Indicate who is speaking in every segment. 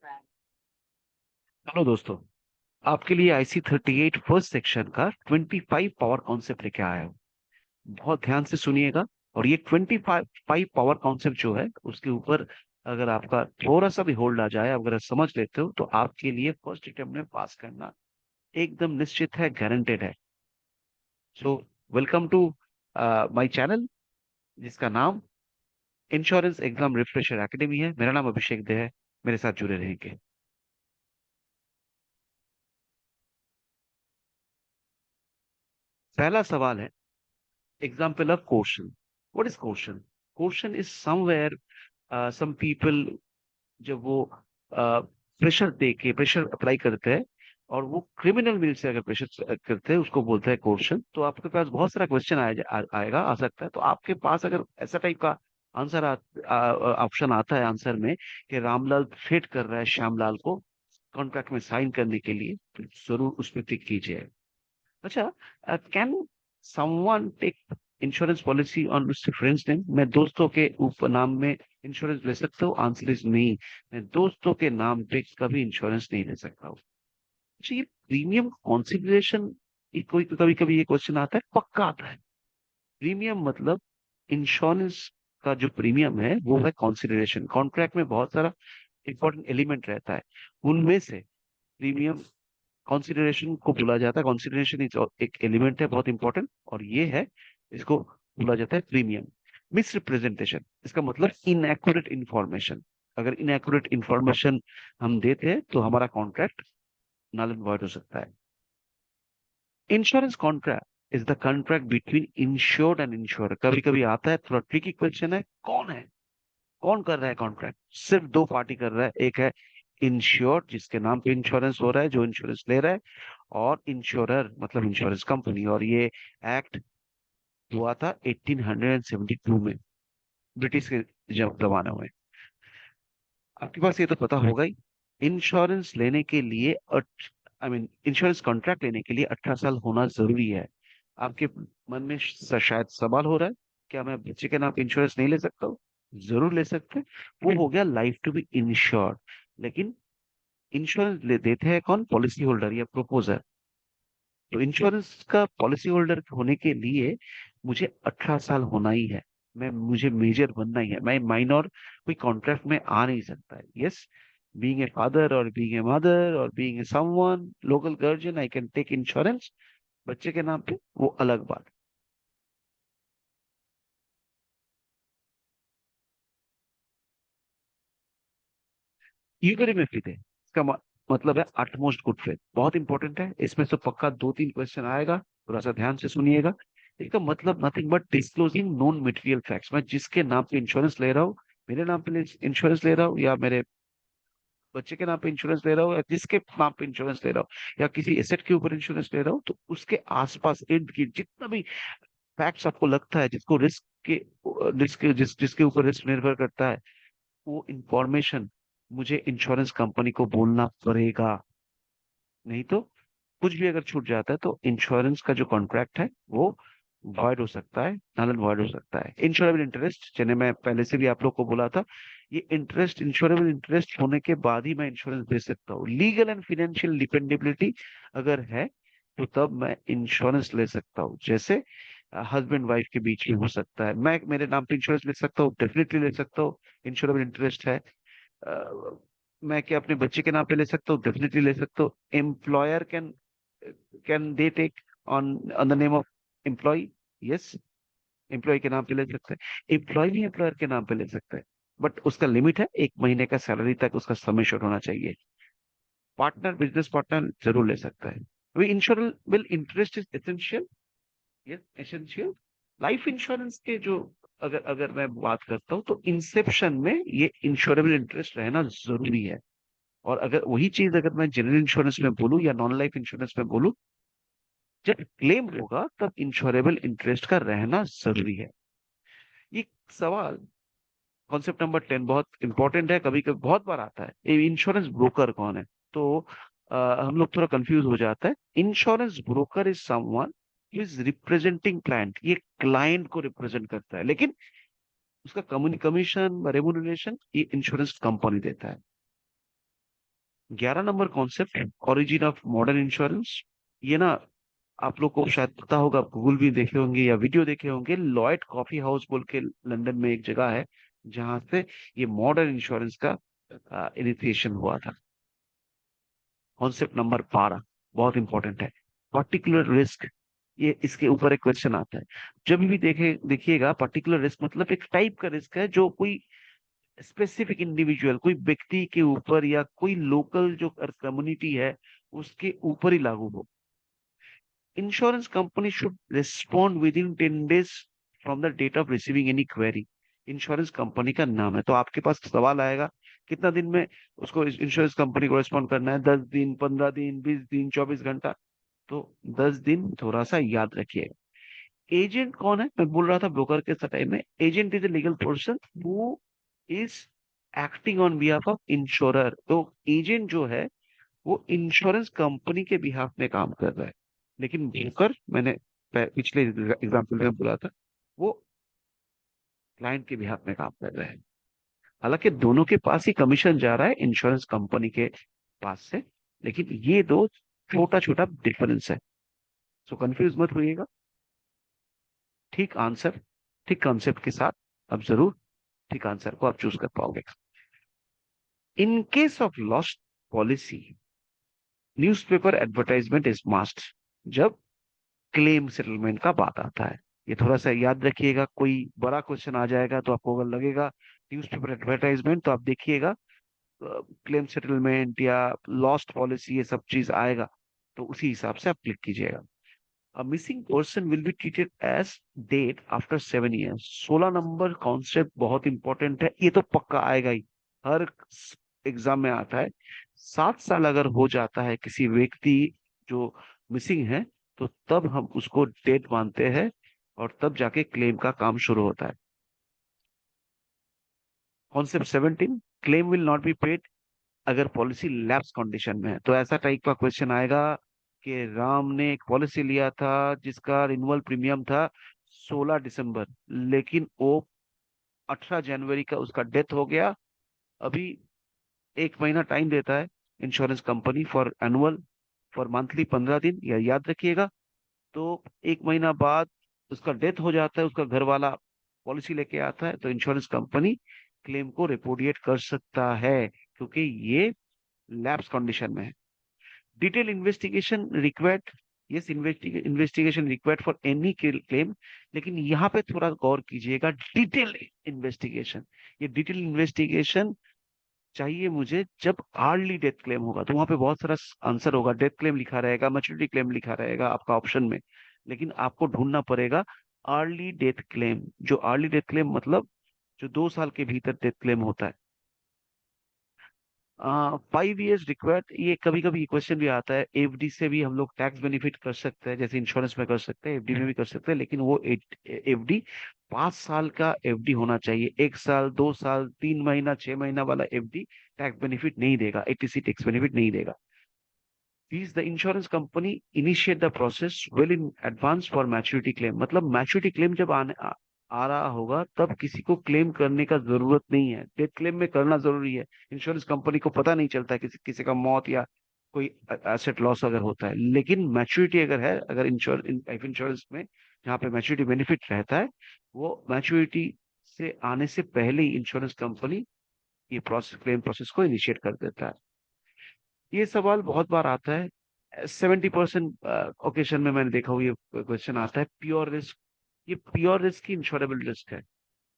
Speaker 1: Hello दोस्तों। आपके लिए IC 38 फर्स्ट सेक्शन का 25 पावर कॉन्सेप्ट लेके आया हूँ। बहुत ध्यान से सुनिएगा। और ये 25 पावर कॉन्सेप्ट जो है उसके ऊपर अगर आपका थोड़ा सा भी होल्ड आ जाए, अगर आप समझ लेते हो, तो आपके लिए फर्स्ट अटेम्प्ट में पास करना एकदम निश्चित है, गारंटेड है। So welcome to my channel, जिसका नाम इंश्योरेंस एग्जाम रिफ्रेशर एकेडमी है। मेरा नाम अभिषेक दे है। मेरे साथ जुड़े रहेंगे। पहला सवाल है, example of question. What is question? Question is somewhere some people जब वो प्रेशर दे के प्रेशर अप्लाई करते हैं और वो क्रिमिनल मील से अगर प्रेशर करते हैं, उसको बोलते हैं क्वेश्चन। तो आपके पास बहुत सारा क्वेश्चन आएगा, आ सकता है। तो आपके पास अगर ऐसा टाइप का आंसर ऑप्शन आता है आंसर में कि रामलाल थ्रेट कर रहा है श्यामलाल को कॉन्ट्रैक्ट में साइन करने के लिए, तो जरूर उस पर टिक कीजिए। अच्छा, can someone take insurance policy on उसके फ्रेंड्स नेम? मैं दोस्तों के ऊपर नाम में इंश्योरेंस ले सकता हूँ? आंसर इज नहीं। मैं दोस्तों के नाम पे कभी इंश्योरेंस नहीं ले सकता हूँ। अच्छा, ये प्रीमियम कॉन्सिडरेशन, कोई कभी कभी ये क्वेश्चन आता है, पक्का आता है। प्रीमियम मतलब इंश्योरेंस का जो प्रीमियम है वो है कॉन्सिडरेशन। कॉन्ट्रैक्ट में बहुत सारा इंपॉर्टेंट एलिमेंट रहता है, उनमें से प्रीमियम कंसिडरेशन को बोला जाता है। कंसिडरेशन इज एक एलिमेंट है बहुत इंपॉर्टेंट, और ये है, इसको बोला जाता है प्रीमियम। मिस रिप्रेजेंटेशन, इसका मतलब इनएक्यूरेट इंफॉर्मेशन। अगर इनएक्यूरेट इंफॉर्मेशन हम देते हैं तो हमारा कॉन्ट्रैक्ट नल एंड वॉइड हो सकता है। Insurance contract is the contract between insured and ensure. कभी कभी आता है, थोड़ा ट्रिकी क्वेश्चन है, कौन है, कौन कर रहा है कॉन्ट्रैक्ट? सिर्फ दो पार्टी कर रहा है। एक है इंश्योर्ड, जिसके नाम पे इंश्योरेंस हो रहा है, जो इंश्योरेंस ले रहा है, और इंश्योरर मतलब इंश्योरेंस कंपनी। और ये एक्ट हुआ था 1872 में, ब्रिटिश के जब जमाने में। आपके पास ये तो पता होगा ही, इंश्योरेंस लेने के लिए इंश्योरेंस कॉन्ट्रैक्ट लेने के लिए 18 साल होना जरूरी है। आपके मन में शायद सवाल हो रहा है, क्या मैं बच्चे के नाम पे इंश्योरेंस नहीं ले सकता हूँ? जरूर ले सकते हैं। वो हो गया लाइफ टू बी इंश्योर्ड। लेकिन इंश्योरेंस ले देते हैं कौन? पॉलिसी होल्डर या प्रोपोजर। तो इंश्योरेंस का पॉलिसी होल्डर होने के लिए मुझे 18 साल होना ही है। मुझे मेजर बनना ही है। मैं माइनर कोई कॉन्ट्रैक्ट में आ नहीं सकता है। यस, बीइंग ए फादर और बीइंग ए मदर और being a someone local guardian, I can take insurance बच्चे के नाम पे, वो अलग बात। यूगरी में फिट है, इसका मतलब है अटमोस्ट गुड फेथ। बहुत इंपॉर्टेंट है, इसमें से पक्का दो तीन क्वेश्चन आएगा, थोड़ा सा ध्यान से सुनिएगा। इसका मतलब nothing but disclosing known material facts. मैं जिसके नाम पे इंश्योरेंस ले रहा हूँ, मेरे नाम पे इंश्योरेंस ले रहा हूँ, या मेरे बच्चे के नाम पे इंश्योरेंस ले रहा हूँ, या जिसके नाम पे इंश्योरेंस ले रहा हूँ, या किसी एसेट के ऊपर इंश्योरेंस ले रहा हूँ, तो उसके आसपास इर्द गिर्द जितना भी फैक्ट्स आपको लगता है जिसको रिस्क जिसके ऊपर रिस्क निर्भर करता है, वो इंफॉर्मेशन मुझे इंश्योरेंस कंपनी को बोलना पड़ेगा। नहीं तो कुछ भी अगर छूट जाता है तो इंश्योरेंस का जो कॉन्ट्रैक्ट है वो वॉइड हो सकता है, नल एंड वॉइड हो सकता है। इंश्योरेबल इंटरेस्ट, जैसे मैं पहले से भी आप लोग को बोला था, ये इंटरेस्ट इंश्योरेबल इंटरेस्ट होने के बाद ही मैं इंश्योरेंस दे सकता हूँ। लीगल एंड फाइनेंशियल डिपेंडेबिलिटी अगर है तो तब मैं इंश्योरेंस ले सकता हूँ। जैसे हस्बैंड वाइफ के बीच में हो सकता है, मैं मेरे नाम पे इंश्योरेंस ले सकता हूँ, डेफिनेटली ले सकता हूँ। इंश्योरेबल इंटरेस्ट है। मैं क्या अपने बच्चे के नाम पे ले सकता हूँ? डेफिनेटली ले सकता हूँ। Employer can they take on on the name of employee? Yes, employee के नाम पे ले सकते हैं। एम्प्लॉय भी एम्प्लॉयर के नाम पे ले सकते हैं, बट उसका लिमिट है, 1 महीने का सैलरी तक उसका समय शोध होना चाहिए। पार्टनर, बिजनेस पार्टनर जरूर ले सकता है। अभी insurable interest is essential. Yes, essential. Life insurance के जो, अगर अगर मैं बात करता हूँ, तो इंसेप्शन में ये इंश्योरेबल इंटरेस्ट रहना जरूरी है। और अगर वही चीज अगर मैं जनरल इंश्योरेंस में बोलूं या नॉन लाइफ इंश्योरेंस में बोलूं, जब क्लेम होगा तब इंश्योरेबल इंटरेस्ट का रहना जरूरी है। ये सवाल, कॉन्सेप्ट नंबर 10, बहुत इंपॉर्टेंट है। कभी कभी बहुत बार आता है, ये इंश्योरेंस ब्रोकर कौन है? तो हम लोग थोड़ा कंफ्यूज हो जाता है। Insurance broker is someone is representing client. ये क्लाइंट को रिप्रेजेंट करता है, लेकिन उसका कमीशन रेमुनरेशन ये इंश्योरेंस कंपनी देता है। 11 number concept, origin of modern insurance. ये ना आप लोग को शायद पता होगा, गूगल भी देखे होंगे या वीडियो देखे होंगे, लॉयड कॉफी हाउस बोल के लंदन में एक जगह है जहां से ये मॉडर्न इंश्योरेंस का इनिशिएशन हुआ था। कॉन्सेप्ट नंबर 12 बहुत इंपॉर्टेंट है, पर्टिकुलर रिस्क। ये इसके ऊपर एक क्वेश्चन आता है। जब भी देखिएगा, पर्टिकुलर रिस्क मतलब एक टाइप का रिस्क है जो कोई स्पेसिफिक इंडिविजुअल, कोई व्यक्ति के ऊपर या कोई लोकल जो कम्युनिटी है उसके ऊपर ही लागू हो। Insurance company should respond within 10 days from the date of receiving any query. Insurance company का नाम है, तो आपके पास सवाल आएगा कितना दिन में उसको इंश्योरेंस कंपनी को रिस्पॉन्ड करना है, 10 दिन, 15 दिन, 20 दिन, 24 घंटा। तो 10 दिन थोड़ा सा याद रखिएगा। एजेंट कौन है, मैं बोल रहा था ब्रोकर के टाइम में, agent is a legal person who is acting on behalf of insurer. तो एजेंट जो है वो इंश्योरेंस कंपनी के बिहाफ में काम कर रहा है, लेकिन ब्रोकर मैंने पिछले एग्जाम्पल में बोला था वो क्लाइंट के बिहाफ में काम कर रहा है। हालांकि दोनों के पास ही कमीशन जा रहा है इंश्योरेंस कंपनी के पास से, लेकिन ये दो छोटा छोटा डिफरेंस है। सो कंफ्यूज मत होइएगा। ठीक आंसर, ठीक कॉन्सेप्ट के साथ अब जरूर ठीक आंसर को आप चूज कर पाओगे। In case of lost policy, newspaper advertisement is must. जब क्लेम सेटलमेंट का बात आता है, ये थोड़ा सा याद रखिएगा। कोई बड़ा क्वेश्चन आ जाएगा तो आपको अगर लगेगा न्यूज़पेपर एडवर्टाइजमेंट, तो आप देखिएगा क्लेम सेटलमेंट या लॉस्ट पॉलिसी ये सब चीज आएगा, तो उसी हिसाब से आप क्लिक कीजिएगा। A missing person will be treated as dead after 7 years। 16 number concept बहुत इंपॉर्टेंट है, ये तो पक्का आएगा ही, हर एग्जाम में आता है। 7 साल अगर हो जाता है किसी व्यक्ति जो मिसिंग है, तो तब हम उसको डेड मानते हैं और तब जाके क्लेम का काम शुरू होता है। Concept 17, claim will not be paid अगर पॉलिसी लैप्स कंडीशन में है। तो ऐसा टाइप का क्वेश्चन आएगा कि राम ने एक पॉलिसी लिया था जिसका रिन्यूअल प्रीमियम था 16 दिसंबर, लेकिन वो 18 जनवरी का उसका डेथ हो गया। अभी 1 महीना टाइम देता है insurance company for annual, for monthly 15 दिन, या याद रखिएगा। तो 1 महीना बाद उसका डेथ हो जाता है, उसका घर वाला पॉलिसी लेके आता है, तो इंश्योरेंस कंपनी क्लेम को रिपोर्टिएट कर सकता है, क्योंकि ये लैप्स कंडीशन में है। Detail investigation required, yes investigation required for any claim. लेकिन यहाँ पे थोड़ा गौर कीजिएगा, डिटेल इन्वेस्टिगेशन, ये डिटेल इन्वेस्टिगेशन चाहिए मुझे जब अर्ली डेथ क्लेम होगा, तो वहां पे बहुत सारा आंसर होगा, डेथ क्लेम लिखा रहेगा, मैच्योरिटी क्लेम लिखा रहेगा आपका ऑप्शन में, लेकिन आपको ढूंढना पड़ेगा अर्ली डेथ क्लेम। जो अर्ली डेथ क्लेम मतलब जो 2 साल के भीतर डेथ क्लेम होता है। 5 years रिक्वायर्ड, ये कभी कभी क्वेश्चन भी आता है, एफडी से भी हम लोग टैक्स बेनिफिट कर सकते हैं, जैसे इंश्योरेंस में कर सकते हैं एफडी में भी कर सकते हैं, लेकिन वो एफडी 5 साल का एफडी होना चाहिए। 1 साल, 2 साल, 3 महीना, 6 महीना वाला एफडी टैक्स बेनिफिट नहीं देगा, एटीसी टैक्स बेनिफिट नहीं देगा। These the insurance company initiate the process well in advance for maturity claim। मतलब मैच्योरिटी क्लेम जब आ रहा होगा तब किसी को क्लेम करने का जरूरत नहीं है, डेथ क्लेम में करना जरूरी है। इंश्योरेंस कंपनी को पता नहीं चलता है किसी किसी का मौत या कोई एसेट लॉस अगर होता है, लेकिन मैच्योरिटी अगर है, अगर लाइफ इंश्योरेंस में जहाँ पे मैच्योरिटी बेनिफिट रहता है, वो मैच्योरिटी से आने से पहले ही इंश्योरेंस कंपनी ये प्रोसेस, क्लेम प्रोसेस को इनिशिएट कर देता है। ये सवाल बहुत बार आता है, 70% ओकेशन में मैंने देखा हुआ ये क्वेश्चन आता है, प्योर रिस्क। ये प्योर रिस्क की इंश्योरेबल रिस्क है।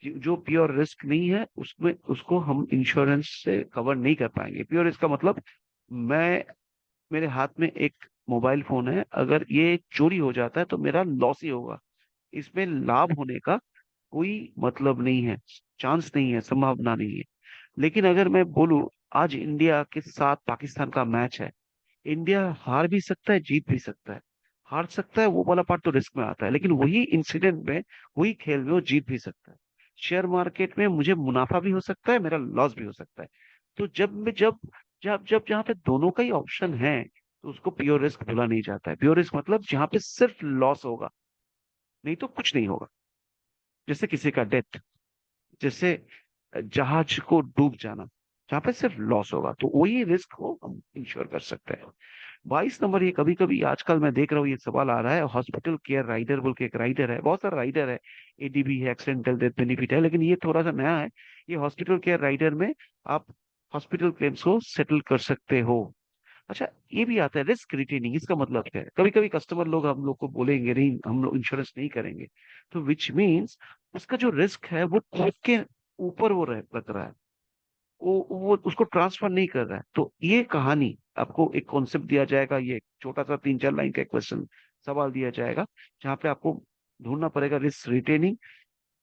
Speaker 1: जो प्योर रिस्क नहीं है उसमें उसको हम इंश्योरेंस से कवर नहीं कर पाएंगे। प्योर रिस्क का मतलब, मैं मेरे हाथ में एक मोबाइल फोन है, अगर ये चोरी हो जाता है तो मेरा लॉस ही होगा, इसमें लाभ होने का कोई मतलब नहीं है, चांस नहीं है, संभावना नहीं है। लेकिन अगर मैं बोलूं आज इंडिया के साथ पाकिस्तान का मैच है, इंडिया हार भी सकता है, जीत भी सकता है। हार सकता है वो वाला पार्ट तो रिस्क में आता है, लेकिन वही इंसिडेंट में, वही खेल में वो जीत भी सकता है। शेयर मार्केट में मुझे मुनाफा भी हो सकता है, मेरा लॉस भी हो सकता है। तो जब मैं जब जब जब जहाँ पे दोनों का ही ऑप्शन है, तो उसको प्योर रिस्क बोला नहीं जाता है। प्योर रिस्क मतलब जहाँ पे सिर्फ लॉस होगा, नहीं तो कुछ नहीं होगा। जैसे किसी का डेथ, जैसे जहाज को डूब जाना, जहाँ पे सिर्फ लॉस होगा, तो वही रिस्क को हम इंश्योर कर सकते हैं। 22 नंबर, ये कभी कभी आजकल मैं देख रहा हूँ ये सवाल आ रहा है, हॉस्पिटल केयर राइडर बोल के एक राइडर है, बहुत सारा राइडर है, एडीबी है, एक्सीडेंटल डेथ बेनिफिट है, लेकिन ये थोड़ा सा नया है। ये हॉस्पिटल केयर राइडर में आप हॉस्पिटल क्लेम्स को सेटल कर सकते हो। अच्छा, ये भी आता है रिस्क रिटेनिंग। इसका मतलब क्या है, कभी कभी कस्टमर लोग हम लोग को बोलेंगे नहीं हम लोग इंश्योरेंस नहीं करेंगे, तो विच मीन्स उसका जो रिस्क है वो खुद के ऊपर वो रख रहा है, वो उसको ट्रांसफर नहीं कर रहा है। तो ये कहानी, आपको एक कॉन्सेप्ट दिया जाएगा, ये एक छोटा सा 3-4 लाइन का क्वेश्चन सवाल दिया जाएगा, जहाँ पे आपको ढूंढना पड़ेगा रिस्क रिटेनिंग।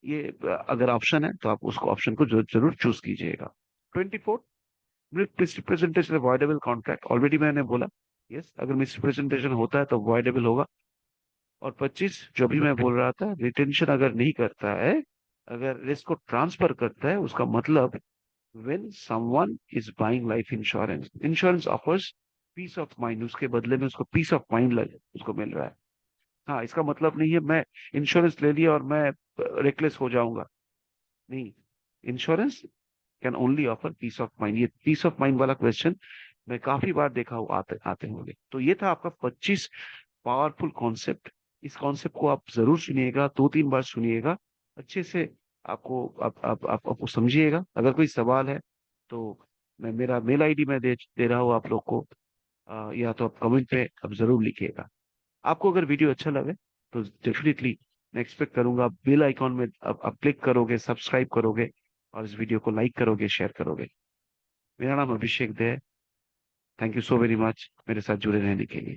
Speaker 1: ये अगर ऑप्शन है तो आप उसको ऑप्शन को जरूर चूज कीजिएगा। 24, मिसरिप्रेजेंटेशन अवॉइडेबल कॉन्ट्रैक्ट, ऑलरेडी मैंने बोला, यस, अगर मिसरिप्रेजेंटेशन होता है तो अवॉइडेबल होगा। और 25, जो भी मैं बोल रहा था, रिटेंशन अगर नहीं करता है, अगर रिस्क को ट्रांसफर करता है, उसका मतलब when someone is buying life insurance, insurance offers peace of mind, उसके बदले में उसको पीस ऑफ माइंड उसको मिल रहा है। हाँ, इसका मतलब नहीं है मैं इंश्योरेंस ले लिया और मैं रेकलेस हो जाऊंगा, नहीं। Insurance can only offer peace of mind. ये पीस ऑफ माइंड वाला क्वेश्चन मैं काफी बार देखा हूँ आते आते होंगे। तो ये था आपका 25 पावरफुल कॉन्सेप्ट। इस कॉन्सेप्ट को आप जरूर सुनिएगा, 2-3 बार सुनिएगा अच्छे से। आपको समझिएगा। अगर कोई सवाल है तो मैं मेरा मेल आईडी मैं दे रहा हूँ आप लोग को, या तो आप कमेंट पे आप जरूर लिखिएगा। आपको अगर वीडियो अच्छा लगे तो डेफिनेटली मैं एक्सपेक्ट करूंगा बेल आइकॉन में आप क्लिक करोगे, सब्सक्राइब करोगे, और इस वीडियो को लाइक करोगे, शेयर करोगे। मेरा नाम अभिषेक दे है। Thank you so very much मेरे साथ जुड़े रहने के लिए।